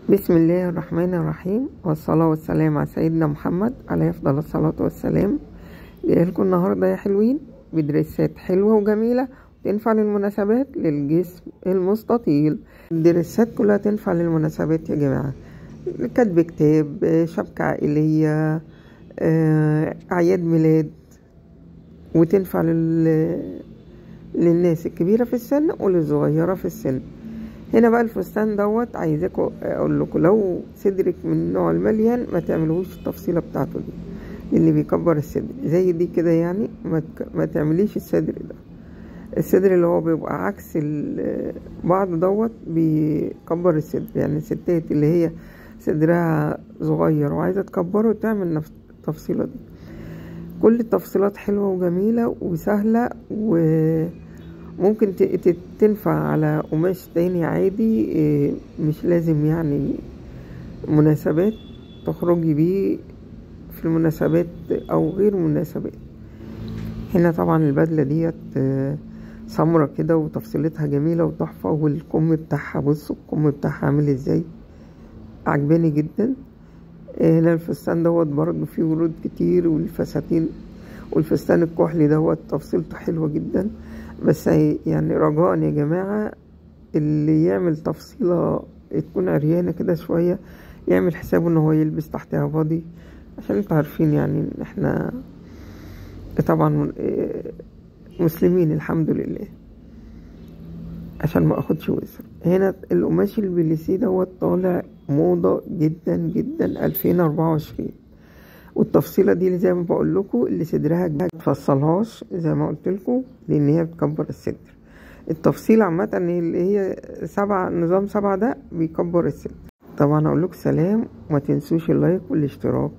بسم الله الرحمن الرحيم، والصلاة والسلام على سيدنا محمد عليه أفضل الصلاة والسلام. جايلكم النهاردة يا حلوين بدريسات حلوة وجميلة تنفع للمناسبات للجسم المستطيل. الدريسات كلها تنفع للمناسبات يا جماعة، كتب كتاب، شبكة عائلية، أعياد ميلاد، وتنفع للناس الكبيرة في السن والصغيرة في السن. هنا بقى الفستان دوت عايزاكم اقول لكم لو صدرك من النوع المليان ما تعملوش التفصيله بتاعته دي، اللي بيكبر الصدر زي دي كده. يعني ما تعمليش الصدر ده، الصدر اللي هو بيبقى عكس بعض دوت بيكبر الصدر. يعني الستات اللي هي صدرها صغير وعايزه تكبره تعمل نفس التفصيله دي. كل التفصيلات حلوه وجميله وسهله، وممكن تنفع على قماش تاني عادي، مش لازم يعني مناسبات تخرجي بيه في المناسبات او غير مناسبات. هنا طبعا البدلة ديت سمرة كده وتفصيلتها جميلة وتحفة، والكم بتاعها بصوا الكم بتاعها عامل ازاي، عجباني جدا. هنا الفستان دوت برضو فيه ورود كتير والفساتين، والفستان الكحلي دوت تفصيلته حلوة جدا. بس يعني رجاء يا جماعة اللي يعمل تفصيلة تكون عريانة كده شوية يعمل حسابه ان هو يلبس تحتها بادي، عشان انتوا عارفين يعني احنا طبعا مسلمين الحمد لله، عشان ما اخدش وزر. هنا القماش البليسيه دوت طالع موضة جدا جدا 2024، والتفصيله دي اللي زي ما بقول لكم اللي صدرها ما تفصلهاش زي ما قلت لكم لان هي بتكبر الصدر. التفصيله عامه اللي هي نظام 7 ده بيكبر الصدر. طبعا اقول لكم سلام، وما تنسوش اللايك والاشتراك.